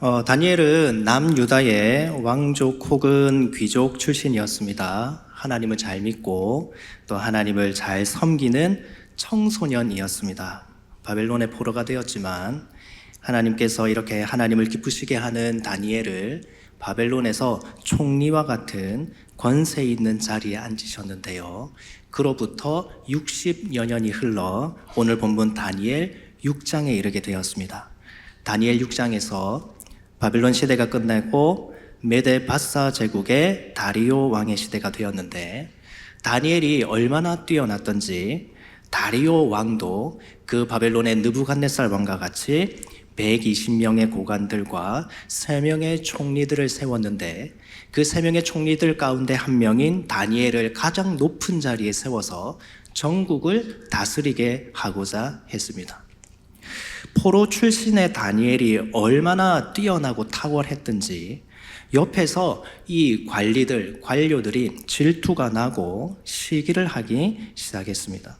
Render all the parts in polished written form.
다니엘은 남유다의 왕족 혹은 귀족 출신이었습니다. 하나님을 잘 믿고 또 하나님을 잘 섬기는 청소년이었습니다. 바벨론의 포로가 되었지만 하나님께서 이렇게 하나님을 기쁘시게 하는 다니엘을 바벨론에서 총리와 같은 권세 있는 자리에 앉히셨는데요. 그로부터 60여 년이 흘러 오늘 본문 다니엘 6장에 이르게 되었습니다. 다니엘 6장에서 바벨론 시대가 끝나고 메데 바사 제국의 다리오 왕의 시대가 되었는데, 다니엘이 얼마나 뛰어났던지 다리오 왕도 그 바벨론의 느부갓네살 왕과 같이 120명의 고관들과 3명의 총리들을 세웠는데, 그 3명의 총리들 가운데 한 명인 다니엘을 가장 높은 자리에 세워서 전국을 다스리게 하고자 했습니다. 포로 출신의 다니엘이 얼마나 뛰어나고 탁월했든지 옆에서 이 관료들이 질투가 나고 시기를 하기 시작했습니다.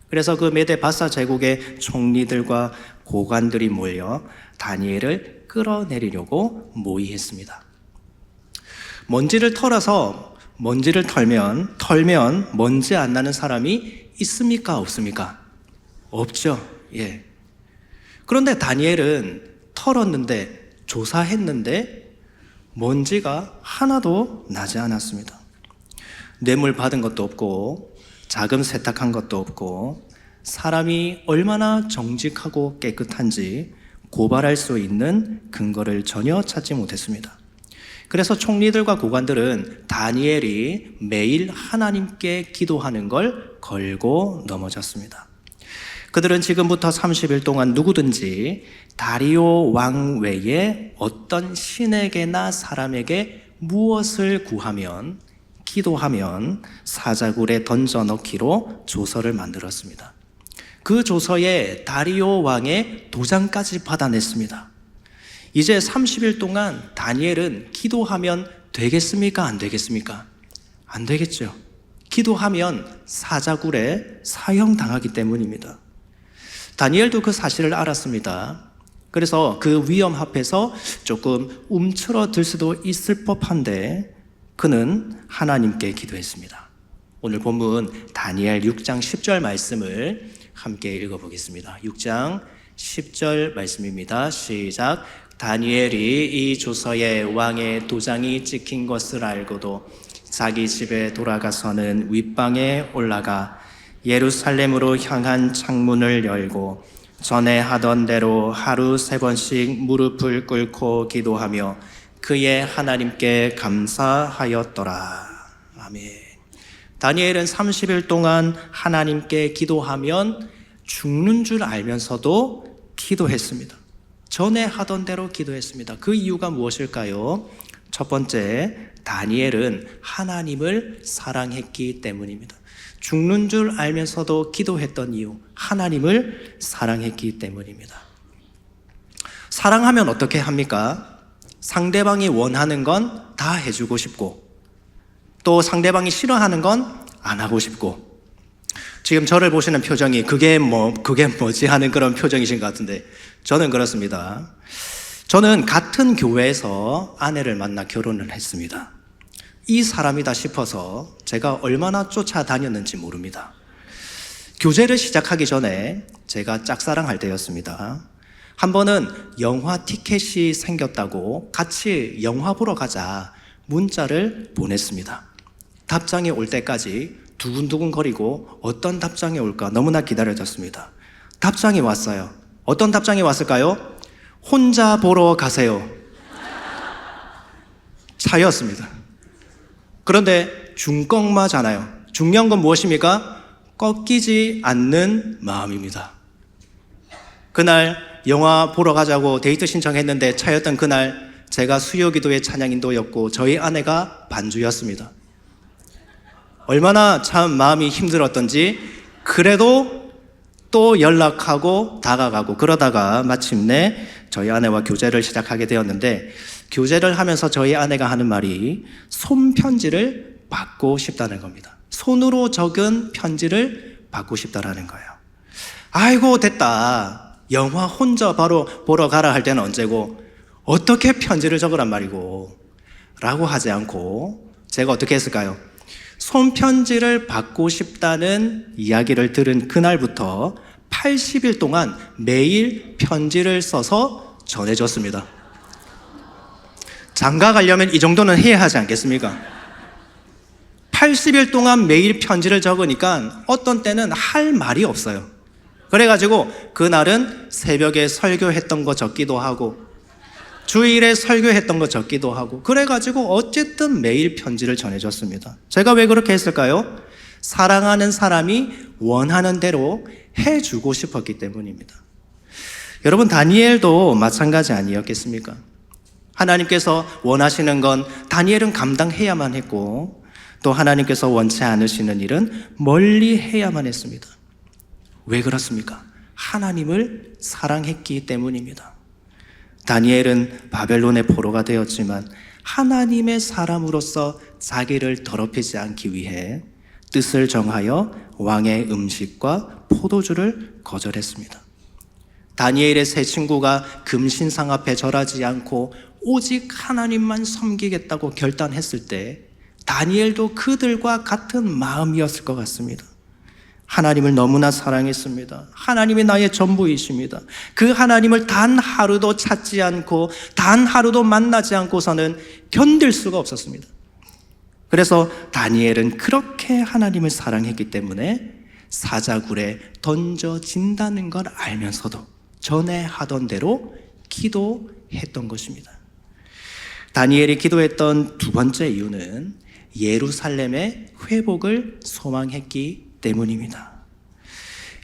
그래서 그 메데 바사 제국의 총리들과 고관들이 몰려 다니엘을 끌어내리려고 모의했습니다. 먼지를 털면 먼지 안 나는 사람이 있습니까? 없습니까? 없죠. 예. 그런데 다니엘은 털었는데, 조사했는데 먼지가 하나도 나지 않았습니다. 뇌물 받은 것도 없고 자금 세탁한 것도 없고 사람이 얼마나 정직하고 깨끗한지 고발할 수 있는 근거를 전혀 찾지 못했습니다. 그래서 총리들과 고관들은 다니엘이 매일 하나님께 기도하는 걸 걸고 넘어졌습니다. 그들은 지금부터 30일 동안 누구든지 다리오 왕 외에 어떤 신에게나 사람에게 무엇을 구하면, 기도하면 사자굴에 던져 넣기로 조서를 만들었습니다. 그 조서에 다리오 왕의 도장까지 받아냈습니다. 이제 30일 동안 다니엘은 기도하면 되겠습니까? 안 되겠습니까? 안 되겠죠. 기도하면 사자굴에 사형당하기 때문입니다. 다니엘도 그 사실을 알았습니다. 그래서 그 위험 앞에서 조금 움츠러들 수도 있을 법한데 그는 하나님께 기도했습니다. 오늘 본문 다니엘 6장 10절 말씀을 함께 읽어보겠습니다. 6장 10절 말씀입니다. 시작. 다니엘이 이 조서에 왕의 도장이 찍힌 것을 알고도 자기 집에 돌아가서는 윗방에 올라가 예루살렘으로 향한 창문을 열고 전에 하던 대로 하루 3번씩 무릎을 꿇고 기도하며 그의 하나님께 감사하였더라. 아멘. 다니엘은 30일 동안 하나님께 기도하면 죽는 줄 알면서도 기도했습니다. 전에 하던 대로 기도했습니다. 그 이유가 무엇일까요? 첫 번째, 다니엘은 하나님을 사랑했기 때문입니다. 죽는 줄 알면서도 기도했던 이유, 하나님을 사랑했기 때문입니다. 사랑하면 어떻게 합니까? 상대방이 원하는 건 다 해주고 싶고, 또 상대방이 싫어하는 건 안 하고 싶고. 지금 저를 보시는 표정이 그게 뭐지 하는 그런 표정이신 것 같은데, 저는 그렇습니다. 저는 같은 교회에서 아내를 만나 결혼을 했습니다. 이 사람이다 싶어서 제가 얼마나 쫓아다녔는지 모릅니다. 교제를 시작하기 전에 제가 짝사랑할 때였습니다. 한 번은 영화 티켓이 생겼다고 같이 영화 보러 가자 문자를 보냈습니다. 답장이 올 때까지 두근두근 거리고 어떤 답장이 올까 너무나 기다려졌습니다. 답장이 왔어요. 어떤 답장이 왔을까요? 혼자 보러 가세요. 차였습니다. 그런데 중꺾마잖아요. 중요한 건 무엇입니까? 꺾이지 않는 마음입니다. 그날 영화 보러 가자고 데이트 신청했는데 차였던 그날 제가 수요기도의 찬양인도였고 저희 아내가 반주였습니다. 얼마나 참 마음이 힘들었던지 그래도 또 연락하고 다가가고 그러다가 마침내 저희 아내와 교제를 시작하게 되었는데, 교제를 하면서 저희 아내가 하는 말이 손편지를 받고 싶다는 겁니다. 손으로 적은 편지를 받고 싶다라는 거예요. 아이고 됐다. 영화 혼자 바로 보러 가라 할 때는 언제고 어떻게 편지를 적으란 말이고 라고 하지 않고 제가 어떻게 했을까요? 손편지를 받고 싶다는 이야기를 들은 그날부터 80일 동안 매일 편지를 써서 전해줬습니다. 장가 가려면 이 정도는 해야 하지 않겠습니까? 80일 동안 매일 편지를 적으니까 어떤 때는 할 말이 없어요. 그래가지고 그날은 새벽에 설교했던 거 적기도 하고 주일에 설교했던 거 적기도 하고 그래가지고 어쨌든 매일 편지를 전해줬습니다. 제가 왜 그렇게 했을까요? 사랑하는 사람이 원하는 대로 해주고 싶었기 때문입니다. 여러분, 다니엘도 마찬가지 아니었겠습니까? 하나님께서 원하시는 건 다니엘은 감당해야만 했고 또 하나님께서 원치 않으시는 일은 멀리 해야만 했습니다. 왜 그렇습니까? 하나님을 사랑했기 때문입니다. 다니엘은 바벨론의 포로가 되었지만 하나님의 사람으로서 자기를 더럽히지 않기 위해 뜻을 정하여 왕의 음식과 포도주를 거절했습니다. 다니엘의 세 친구가 금신상 앞에 절하지 않고 오직 하나님만 섬기겠다고 결단했을 때 다니엘도 그들과 같은 마음이었을 것 같습니다. 하나님을 너무나 사랑했습니다. 하나님이 나의 전부이십니다. 그 하나님을 단 하루도 찾지 않고 단 하루도 만나지 않고서는 견딜 수가 없었습니다. 그래서 다니엘은 그렇게 하나님을 사랑했기 때문에 사자굴에 던져진다는 걸 알면서도 전에 하던 대로 기도했던 것입니다. 다니엘이 기도했던 두 번째 이유는 예루살렘의 회복을 소망했기 때문입니다.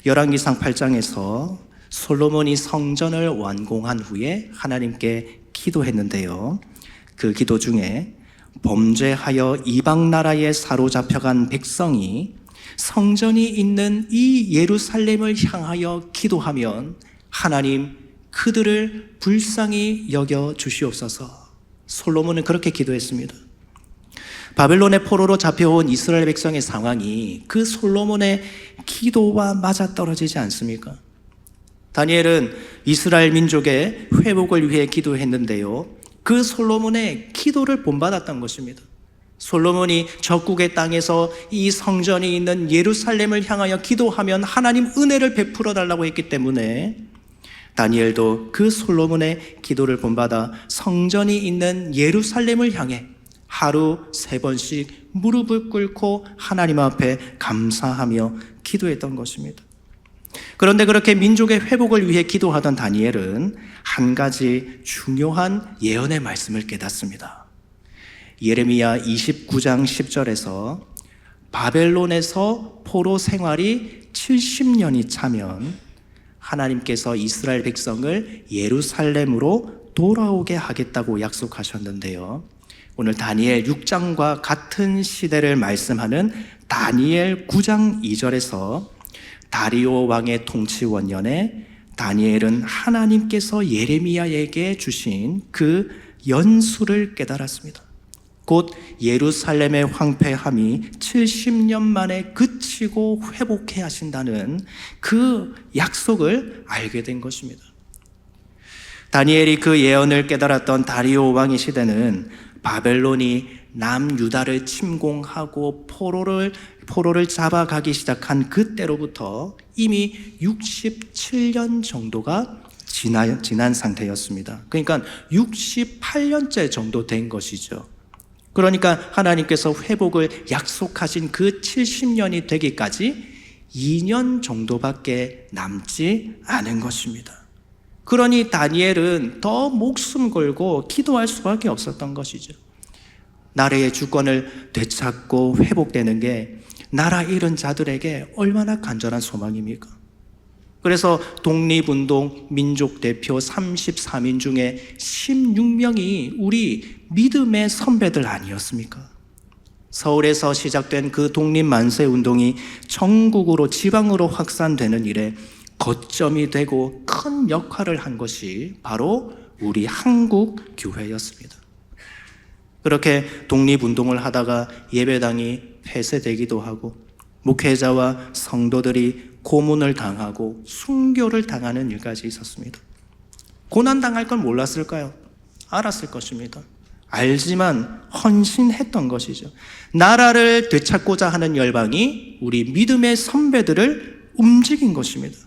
열왕기상 8장에서 솔로몬이 성전을 완공한 후에 하나님께 기도했는데요. 그 기도 중에 범죄하여 이방 나라에 사로잡혀간 백성이 성전이 있는 이 예루살렘을 향하여 기도하면 하나님 그들을 불쌍히 여겨 주시옵소서. 솔로몬은 그렇게 기도했습니다. 바벨론의 포로로 잡혀온 이스라엘 백성의 상황이 그 솔로몬의 기도와 맞아떨어지지 않습니까? 다니엘은 이스라엘 민족의 회복을 위해 기도했는데요. 그 솔로몬의 기도를 본받았던 것입니다. 솔로몬이 적국의 땅에서 이 성전이 있는 예루살렘을 향하여 기도하면 하나님 은혜를 베풀어 달라고 했기 때문에 다니엘도 그 솔로몬의 기도를 본받아 성전이 있는 예루살렘을 향해 하루 3번씩 무릎을 꿇고 하나님 앞에 감사하며 기도했던 것입니다. 그런데 그렇게 민족의 회복을 위해 기도하던 다니엘은 한 가지 중요한 예언의 말씀을 깨닫습니다. 예레미야 29장 10절에서 바벨론에서 포로 생활이 70년이 차면 하나님께서 이스라엘 백성을 예루살렘으로 돌아오게 하겠다고 약속하셨는데요. 오늘 다니엘 6장과 같은 시대를 말씀하는 다니엘 9장 2절에서 다리오 왕의 통치 원년에 다니엘은 하나님께서 예레미야에게 주신 그 연수를 깨달았습니다. 곧 예루살렘의 황폐함이 70년 만에 그치고 회복해 하신다는 그 약속을 알게 된 것입니다. 다니엘이 그 예언을 깨달았던 다리오 왕의 시대는 바벨론이 남유다를 침공하고 포로를 잡아가기 시작한 그때로부터 이미 67년 정도가 지난 상태였습니다. 그러니까 68년째 정도 된 것이죠. 그러니까 하나님께서 회복을 약속하신 그 70년이 되기까지 2년 정도밖에 남지 않은 것입니다. 그러니 다니엘은 더 목숨 걸고 기도할 수밖에 없었던 것이죠. 나라의 주권을 되찾고 회복되는 게 나라 잃은 자들에게 얼마나 간절한 소망입니까? 그래서 독립운동 민족대표 33인 중에 16명이 우리 믿음의 선배들 아니었습니까? 서울에서 시작된 그 독립만세운동이 전국으로 지방으로 확산되는 일에 거점이 되고 큰 역할을 한 것이 바로 우리 한국 교회였습니다. 그렇게 독립운동을 하다가 예배당이 폐쇄되기도 하고 목회자와 성도들이 고문을 당하고 순교를 당하는 일까지 있었습니다. 고난당할 걸 몰랐을까요? 알았을 것입니다. 알지만 헌신했던 것이죠. 나라를 되찾고자 하는 열방이 우리 믿음의 선배들을 움직인 것입니다.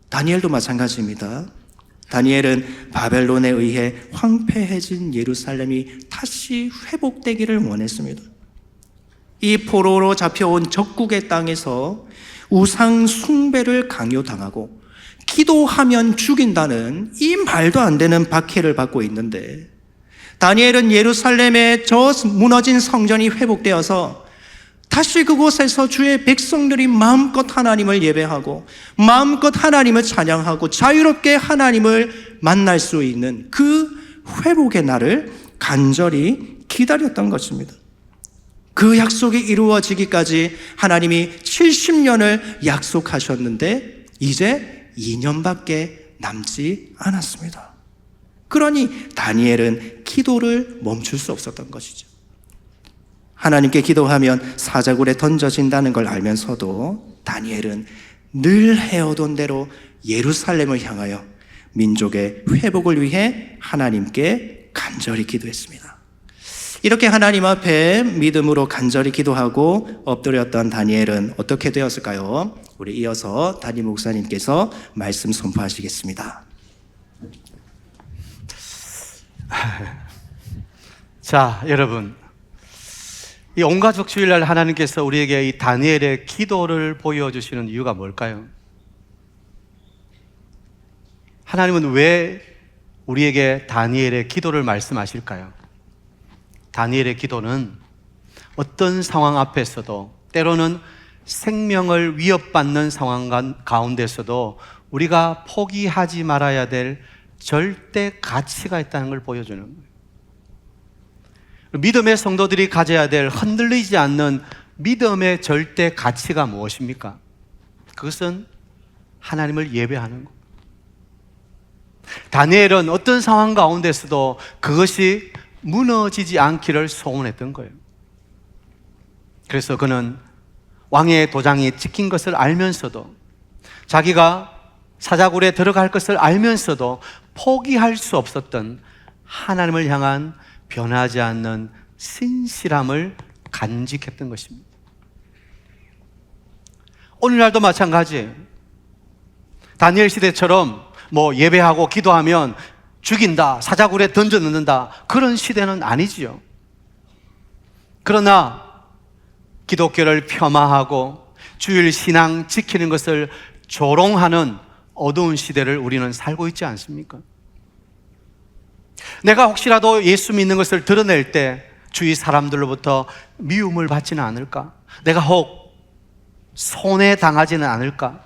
다니엘도 마찬가지입니다. 다니엘은 바벨론에 의해 황폐해진 예루살렘이 다시 회복되기를 원했습니다. 이 포로로 잡혀온 적국의 땅에서 우상 숭배를 강요당하고 기도하면 죽인다는 이 말도 안 되는 박해를 받고 있는데, 다니엘은 예루살렘의 저 무너진 성전이 회복되어서 다시 그곳에서 주의 백성들이 마음껏 하나님을 예배하고 마음껏 하나님을 찬양하고 자유롭게 하나님을 만날 수 있는 그 회복의 날을 간절히 기다렸던 것입니다. 그 약속이 이루어지기까지 하나님이 70년을 약속하셨는데 이제 2년밖에 남지 않았습니다. 그러니 다니엘은 기도를 멈출 수 없었던 것이죠. 하나님께 기도하면 사자굴에 던져진다는 걸 알면서도 다니엘은 늘 해오던 대로 예루살렘을 향하여 민족의 회복을 위해 하나님께 간절히 기도했습니다. 이렇게 하나님 앞에 믿음으로 간절히 기도하고 엎드렸던 다니엘은 어떻게 되었을까요? 우리 이어서 담임 목사님께서 말씀 선포하시겠습니다. 자, 여러분, 이 온가족 주일날 하나님께서 우리에게 이 다니엘의 기도를 보여주시는 이유가 뭘까요? 하나님은 왜 우리에게 다니엘의 기도를 말씀하실까요? 다니엘의 기도는 어떤 상황 앞에서도, 때로는 생명을 위협받는 상황 가운데서도 우리가 포기하지 말아야 될 절대 가치가 있다는 걸 보여주는 거예요. 믿음의 성도들이 가져야 될 흔들리지 않는 믿음의 절대 가치가 무엇입니까? 그것은 하나님을 예배하는 것. 다니엘은 어떤 상황 가운데서도 그것이 무너지지 않기를 소원했던 거예요. 그래서 그는 왕의 도장이 찍힌 것을 알면서도, 자기가 사자굴에 들어갈 것을 알면서도 포기할 수 없었던 하나님을 향한 변하지 않는 신실함을 간직했던 것입니다. 오늘날도 마찬가지예요. 다니엘 시대처럼 예배하고 기도하면 죽인다, 사자굴에 던져 넣는다, 그런 시대는 아니지요. 그러나 기독교를 폄하하고 주일 신앙 지키는 것을 조롱하는 어두운 시대를 우리는 살고 있지 않습니까? 내가 혹시라도 예수 믿는 것을 드러낼 때 주위 사람들로부터 미움을 받지는 않을까? 내가 혹 손해당하지는 않을까?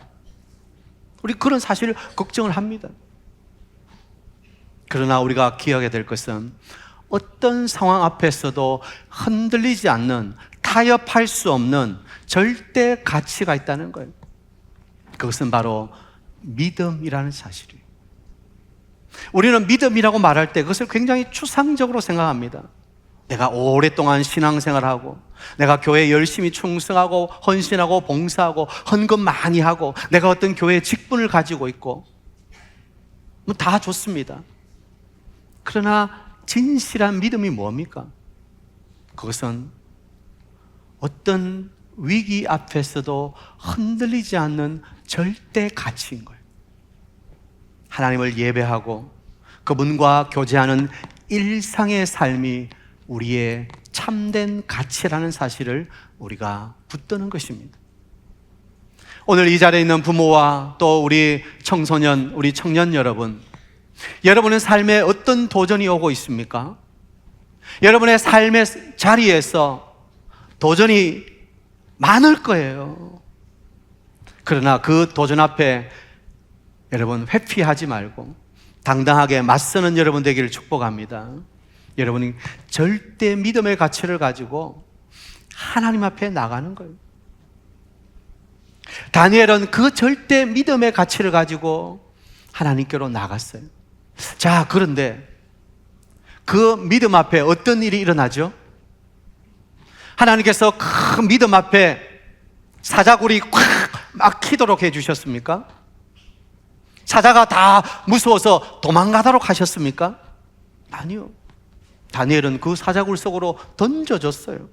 우리 그런 사실을 걱정을 합니다. 그러나 우리가 기억해야 될 것은 어떤 상황 앞에서도 흔들리지 않는, 타협할 수 없는 절대 가치가 있다는 거예요. 그것은 바로 믿음이라는 사실이에요. 우리는 믿음이라고 말할 때 그것을 굉장히 추상적으로 생각합니다. 내가 오랫동안 신앙생활하고, 내가 교회에 열심히 충성하고 헌신하고 봉사하고 헌금 많이 하고, 내가 어떤 교회의 직분을 가지고 있고, 다 좋습니다. 그러나 진실한 믿음이 뭡니까? 그것은 어떤 위기 앞에서도 흔들리지 않는 절대 가치인 거예요. 하나님을 예배하고 그분과 교제하는 일상의 삶이 우리의 참된 가치라는 사실을 우리가 붙드는 것입니다. 오늘 이 자리에 있는 부모와 또 우리 청소년, 우리 청년 여러분, 여러분의 삶에 어떤 도전이 오고 있습니까? 여러분의 삶의 자리에서 도전이 많을 거예요. 그러나 그 도전 앞에 여러분 회피하지 말고 당당하게 맞서는 여러분 되기를 축복합니다. 여러분이 절대 믿음의 가치를 가지고 하나님 앞에 나가는 거예요. 다니엘은 그 절대 믿음의 가치를 가지고 하나님께로 나갔어요. 자, 그런데 그 믿음 앞에 어떤 일이 일어나죠? 하나님께서 그 믿음 앞에 사자굴이 콱 막히도록 해주셨습니까? 사자가 다 무서워서 도망가도록 하셨습니까? 아니요. 다니엘은 그 사자굴 속으로 던져졌어요.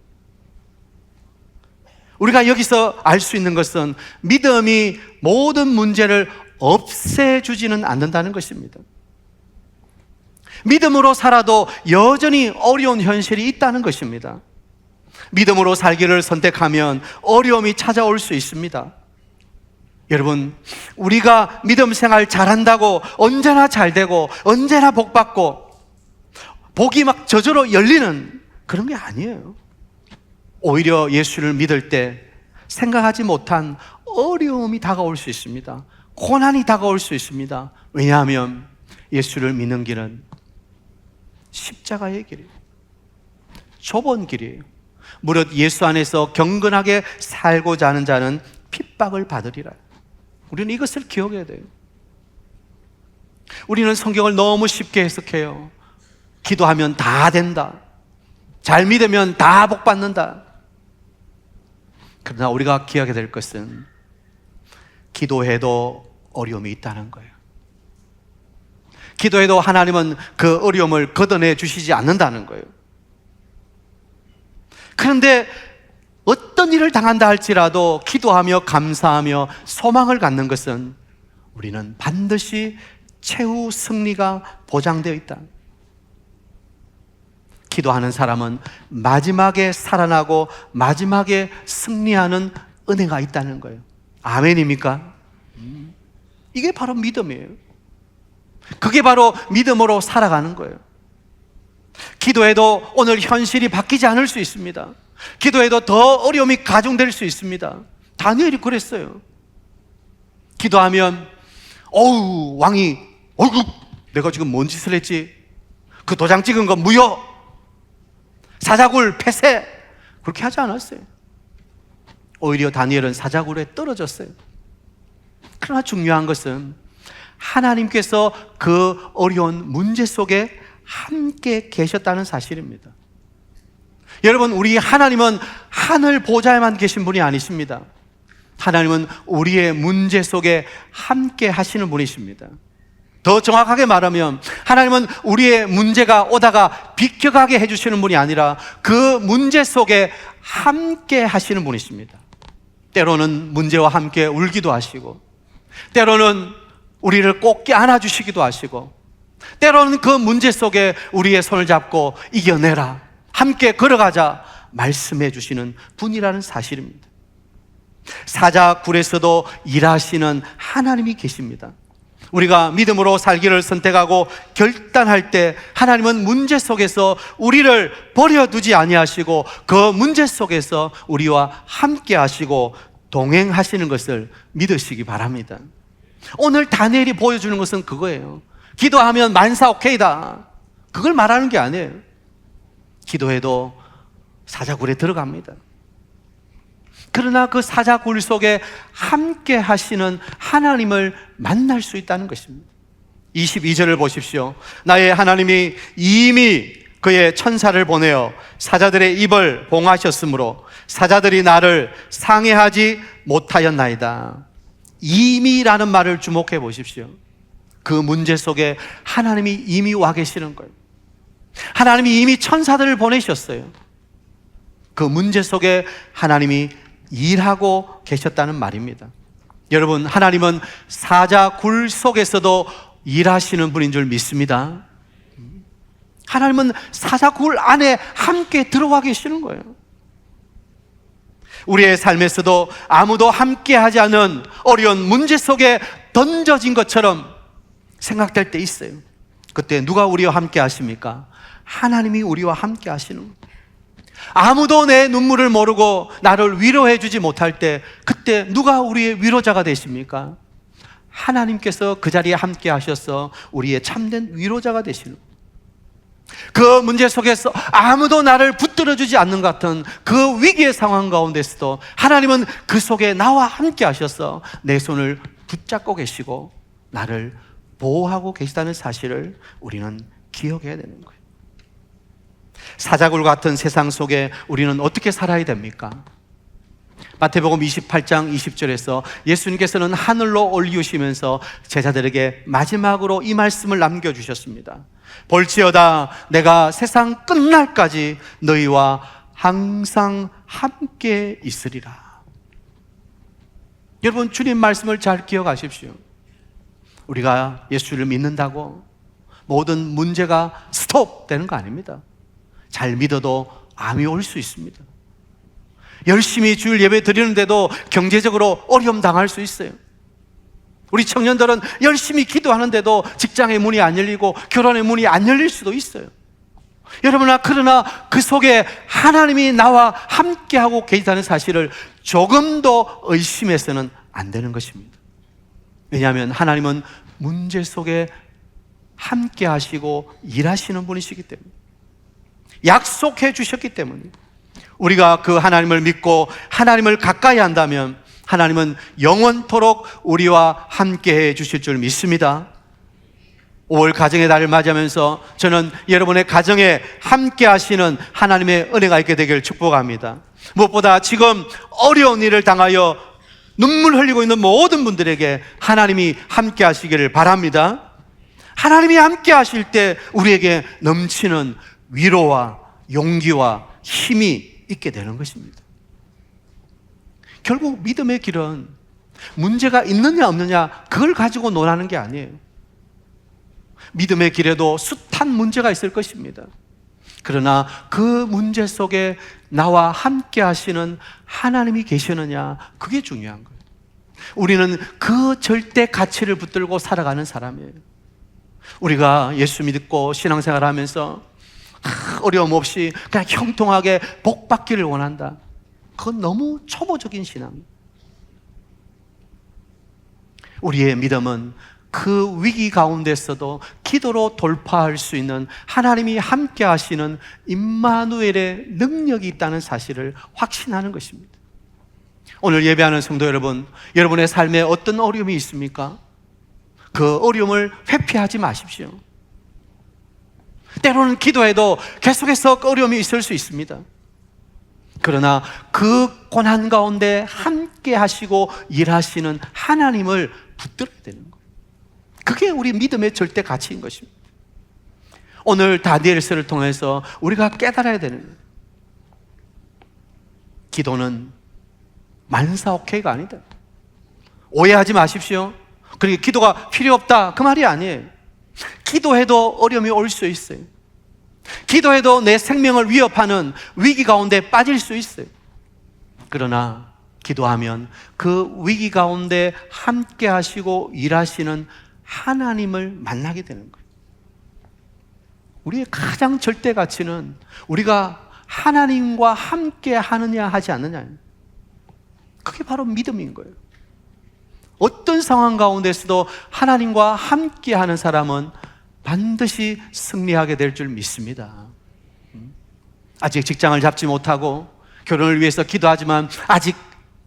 우리가 여기서 알 수 있는 것은 믿음이 모든 문제를 없애주지는 않는다는 것입니다. 믿음으로 살아도 여전히 어려운 현실이 있다는 것입니다. 믿음으로 살기를 선택하면 어려움이 찾아올 수 있습니다. 여러분, 우리가 믿음 생활 잘한다고 언제나 잘되고 언제나 복받고 복이 막 저절로 열리는 그런 게 아니에요. 오히려 예수를 믿을 때 생각하지 못한 어려움이 다가올 수 있습니다. 고난이 다가올 수 있습니다. 왜냐하면 예수를 믿는 길은 십자가의 길이에요. 좁은 길이에요. 무릇 예수 안에서 경건하게 살고자 하는 자는 핍박을 받으리라. 우리는 이것을 기억해야 돼요. 우리는 성경을 너무 쉽게 해석해요. 기도하면 다 된다. 잘 믿으면 다 복받는다. 그러나 우리가 기억해야 될 것은 기도해도 어려움이 있다는 거예요. 기도해도 하나님은 그 어려움을 걷어내 주시지 않는다는 거예요. 그런데 어떤 일을 당한다 할지라도 기도하며 감사하며 소망을 갖는 것은 우리는 반드시 최후 승리가 보장되어 있다. 기도하는 사람은 마지막에 살아나고 마지막에 승리하는 은혜가 있다는 거예요. 아멘입니까? 이게 바로 믿음이에요. 그게 바로 믿음으로 살아가는 거예요. 기도해도 오늘 현실이 바뀌지 않을 수 있습니다. 기도해도 더 어려움이 가중될 수 있습니다. 다니엘이 그랬어요. 기도하면 왕이 어이구 내가 지금 뭔 짓을 했지? 그 도장 찍은 거 무효, 사자굴 폐쇄, 그렇게 하지 않았어요. 오히려 다니엘은 사자굴에 떨어졌어요. 그러나 중요한 것은 하나님께서 그 어려운 문제 속에 함께 계셨다는 사실입니다. 여러분, 우리 하나님은 하늘 보좌에만 계신 분이 아니십니다. 하나님은 우리의 문제 속에 함께 하시는 분이십니다. 더 정확하게 말하면 하나님은 우리의 문제가 오다가 비켜가게 해주시는 분이 아니라 그 문제 속에 함께 하시는 분이십니다. 때로는 문제와 함께 울기도 하시고, 때로는 우리를 꼭 안아주시기도 하시고, 때로는 그 문제 속에 우리의 손을 잡고 이겨내라, 함께 걸어가자 말씀해 주시는 분이라는 사실입니다. 사자굴에서도 일하시는 하나님이 계십니다. 우리가 믿음으로 살기를 선택하고 결단할 때 하나님은 문제 속에서 우리를 버려두지 아니하시고 그 문제 속에서 우리와 함께 하시고 동행하시는 것을 믿으시기 바랍니다. 오늘 다니엘이 보여주는 것은 그거예요. 기도하면 만사 오케이다, 그걸 말하는 게 아니에요. 기도해도 사자굴에 들어갑니다. 그러나 그 사자굴 속에 함께 하시는 하나님을 만날 수 있다는 것입니다. 22절을 보십시오. 나의 하나님이 이미 그의 천사를 보내어 사자들의 입을 봉하셨으므로 사자들이 나를 상해하지 못하였나이다. 이미라는 말을 주목해 보십시오. 그 문제 속에 하나님이 이미 와 계시는 거예요. 하나님이 이미 천사들을 보내셨어요. 그 문제 속에 하나님이 일하고 계셨다는 말입니다. 여러분, 하나님은 사자굴 속에서도 일하시는 분인 줄 믿습니다. 하나님은 사자굴 안에 함께 들어와 계시는 거예요. 우리의 삶에서도 아무도 함께 하지 않은 어려운 문제 속에 던져진 것처럼 생각될 때 있어요. 그때 누가 우리와 함께 하십니까? 하나님이 우리와 함께 하시는 거예요. 아무도 내 눈물을 모르고 나를 위로해 주지 못할 때 그때 누가 우리의 위로자가 되십니까? 하나님께서 그 자리에 함께 하셔서 우리의 참된 위로자가 되시는 거예요. 그 문제 속에서 아무도 나를 붙들어 주지 않는 것 같은 그 위기의 상황 가운데서도 하나님은 그 속에 나와 함께 하셔서 내 손을 붙잡고 계시고 나를 보호하고 계시다는 사실을 우리는 기억해야 되는 거예요. 사자굴 같은 세상 속에 우리는 어떻게 살아야 됩니까? 마태복음 28장 20절에서 예수님께서는 하늘로 올리우시면서 제자들에게 마지막으로 이 말씀을 남겨주셨습니다. 볼지어다 내가 세상 끝날까지 너희와 항상 함께 있으리라. 여러분, 주님 말씀을 잘 기억하십시오. 우리가 예수를 믿는다고 모든 문제가 스톱 되는 거 아닙니다. 잘 믿어도 암이 올 수 있습니다. 열심히 주일 예배 드리는데도 경제적으로 어려움 당할 수 있어요. 우리 청년들은 열심히 기도하는데도 직장의 문이 안 열리고 결혼의 문이 안 열릴 수도 있어요. 여러분아, 그러나 그 속에 하나님이 나와 함께하고 계시다는 사실을 조금도 의심해서는 안 되는 것입니다. 왜냐하면 하나님은 문제 속에 함께 하시고 일하시는 분이시기 때문에, 약속해 주셨기 때문에, 우리가 그 하나님을 믿고 하나님을 가까이 한다면 하나님은 영원토록 우리와 함께 해 주실 줄 믿습니다. 5월 가정의 달을 맞이하면서 저는 여러분의 가정에 함께 하시는 하나님의 은혜가 있게 되기를 축복합니다. 무엇보다 지금 어려운 일을 당하여 눈물 흘리고 있는 모든 분들에게 하나님이 함께 하시기를 바랍니다. 하나님이 함께 하실 때 우리에게 넘치는 위로와 용기와 힘이 있게 되는 것입니다. 결국 믿음의 길은 문제가 있느냐 없느냐 그걸 가지고 논하는 게 아니에요. 믿음의 길에도 숱한 문제가 있을 것입니다. 그러나 그 문제 속에 나와 함께 하시는 하나님이 계시느냐, 그게 중요한 거예요. 우리는 그 절대 가치를 붙들고 살아가는 사람이에요. 우리가 예수 믿고 신앙생활 하면서 어려움 없이 그냥 형통하게 복 받기를 원한다. 그건 너무 초보적인 신앙이에요. 우리의 믿음은 그 위기 가운데서도 기도로 돌파할 수 있는 하나님이 함께 하시는 임마누엘의 능력이 있다는 사실을 확신하는 것입니다. 오늘 예배하는 성도 여러분, 여러분의 삶에 어떤 어려움이 있습니까? 그 어려움을 회피하지 마십시오. 때로는 기도해도 계속해서 어려움이 있을 수 있습니다. 그러나 그 고난 가운데 함께 하시고 일하시는 하나님을 붙들어야 되는 거예요. 그게 우리 믿음의 절대 가치인 것입니다. 오늘 다니엘서를 통해서 우리가 깨달아야 되는 거예요. 기도는 만사오케이가 아니다. 오해하지 마십시오. 그러니까 기도가 필요 없다, 그 말이 아니에요. 기도해도 어려움이 올 수 있어요. 기도해도 내 생명을 위협하는 위기 가운데 빠질 수 있어요. 그러나 기도하면 그 위기 가운데 함께 하시고 일하시는 하나님을 만나게 되는 거예요. 우리의 가장 절대 가치는 우리가 하나님과 함께 하느냐 하지 않느냐, 그게 바로 믿음인 거예요. 어떤 상황 가운데서도 하나님과 함께 하는 사람은 반드시 승리하게 될 줄 믿습니다. 아직 직장을 잡지 못하고 결혼을 위해서 기도하지만 아직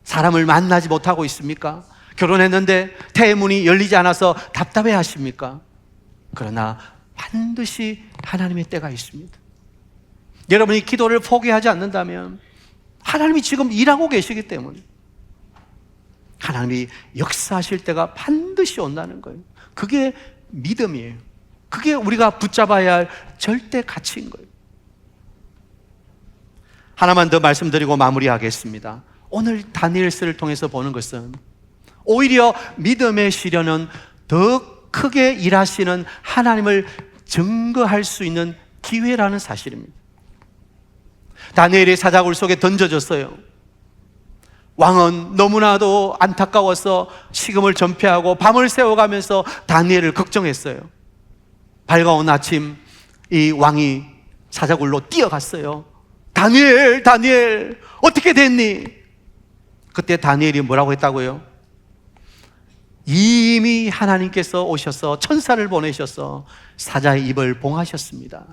사람을 만나지 못하고 있습니까? 결혼했는데 태문이 열리지 않아서 답답해 하십니까? 그러나 반드시 하나님의 때가 있습니다. 여러분이 기도를 포기하지 않는다면 하나님이 지금 일하고 계시기 때문에 하나님이 역사하실 때가 반드시 온다는 거예요. 그게 믿음이에요. 그게 우리가 붙잡아야 할 절대 가치인 거예요. 하나만 더 말씀드리고 마무리하겠습니다. 오늘 다니엘서를 통해서 보는 것은 오히려 믿음의 시련은 더 크게 일하시는 하나님을 증거할 수 있는 기회라는 사실입니다. 다니엘이 사자굴 속에 던져졌어요. 왕은 너무나도 안타까워서 식음을 전폐하고 밤을 새워가면서 다니엘을 걱정했어요. 밝아온 아침 이 왕이 사자굴로 뛰어갔어요. 다니엘, 다니엘, 어떻게 됐니? 그때 다니엘이 뭐라고 했다고요? 이미 하나님께서 오셔서 천사를 보내셔서 사자의 입을 봉하셨습니다.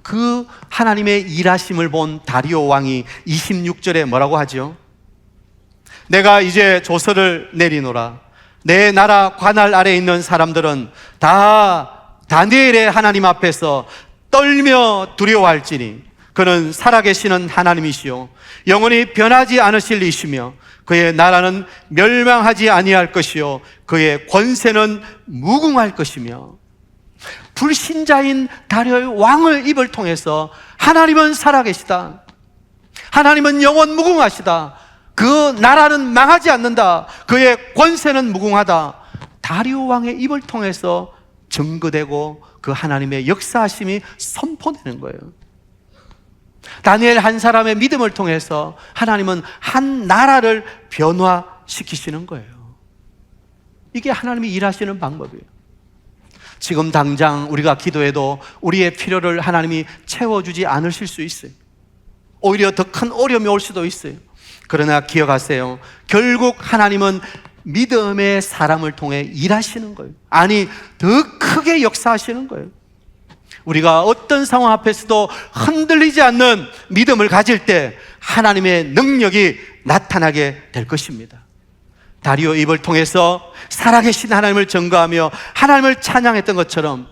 그 하나님의 일하심을 본 다리오 왕이 26절에 뭐라고 하죠? 내가 이제 조서를 내리노라. 내 나라 관할 아래에 있는 사람들은 다 다니엘의 하나님 앞에서 떨며 두려워할지니 그는 살아계시는 하나님이시요 영원히 변하지 않으실 이시며 그의 나라는 멸망하지 아니할 것이요 그의 권세는 무궁할 것이며. 불신자인 다리오의 왕을 입을 통해서 하나님은 살아계시다, 하나님은 영원 무궁하시다, 그 나라는 망하지 않는다, 그의 권세는 무궁하다, 다리오 왕의 입을 통해서 증거되고 그 하나님의 역사하심이 선포되는 거예요. 다니엘 한 사람의 믿음을 통해서 하나님은 한 나라를 변화시키시는 거예요. 이게 하나님이 일하시는 방법이에요. 지금 당장 우리가 기도해도 우리의 필요를 하나님이 채워주지 않으실 수 있어요. 오히려 더 큰 어려움이 올 수도 있어요. 그러나 기억하세요. 결국 하나님은 믿음의 사람을 통해 일하시는 거예요. 아니, 더 크게 역사하시는 거예요. 우리가 어떤 상황 앞에서도 흔들리지 않는 믿음을 가질 때 하나님의 능력이 나타나게 될 것입니다. 다리오 입을 통해서 살아계신 하나님을 증거하며 하나님을 찬양했던 것처럼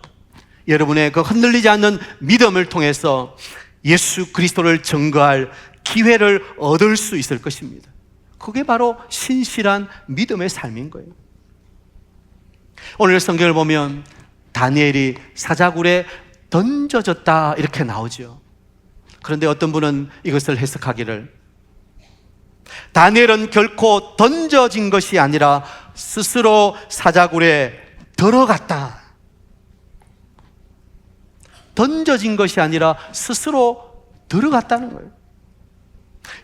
여러분의 그 흔들리지 않는 믿음을 통해서 예수 그리스도를 증거할 기회를 얻을 수 있을 것입니다. 그게 바로 신실한 믿음의 삶인 거예요. 오늘 성경을 보면 다니엘이 사자굴에 던져졌다 이렇게 나오죠. 그런데 어떤 분은 이것을 해석하기를 다니엘은 결코 던져진 것이 아니라 스스로 사자굴에 들어갔다. 던져진 것이 아니라 스스로 들어갔다는 거예요.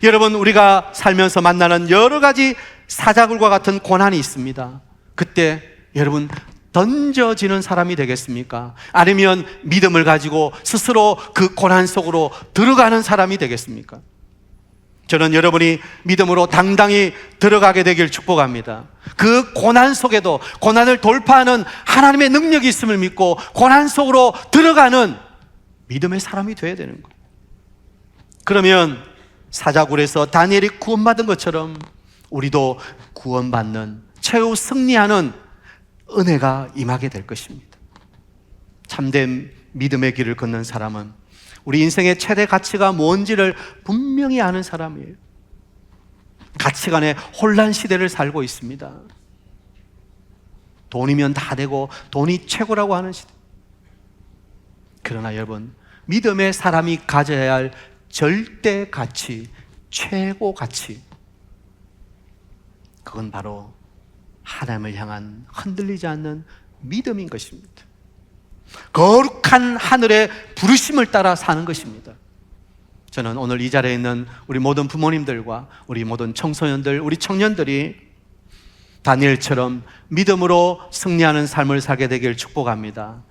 여러분, 우리가 살면서 만나는 여러 가지 사자굴과 같은 고난이 있습니다. 그때 여러분 던져지는 사람이 되겠습니까? 아니면 믿음을 가지고 스스로 그 고난 속으로 들어가는 사람이 되겠습니까? 저는 여러분이 믿음으로 당당히 들어가게 되길 축복합니다. 그 고난 속에도 고난을 돌파하는 하나님의 능력이 있음을 믿고 고난 속으로 들어가는 믿음의 사람이 되어야 되는 거예요. 그러면 사자굴에서 다니엘이 구원받은 것처럼 우리도 구원받는, 최후 승리하는 은혜가 임하게 될 것입니다. 참된 믿음의 길을 걷는 사람은 우리 인생의 최대 가치가 뭔지를 분명히 아는 사람이에요. 가치관의 혼란 시대를 살고 있습니다. 돈이면 다 되고 돈이 최고라고 하는 시대. 그러나 여러분, 믿음의 사람이 가져야 할 절대 가치, 최고 가치, 그건 바로 하나님을 향한 흔들리지 않는 믿음인 것입니다. 거룩한 하늘의 부르심을 따라 사는 것입니다. 저는 오늘 이 자리에 있는 우리 모든 부모님들과 우리 모든 청소년들, 우리 청년들이 다니엘처럼 믿음으로 승리하는 삶을 살게 되길 축복합니다.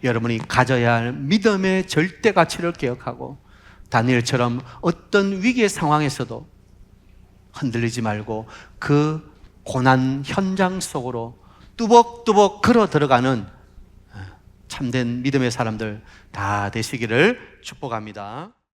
여러분이 가져야 할 믿음의 절대 가치를 기억하고 다니엘처럼 어떤 위기의 상황에서도 흔들리지 말고 그 고난 현장 속으로 뚜벅뚜벅 걸어 들어가는 참된 믿음의 사람들 다 되시기를 축복합니다.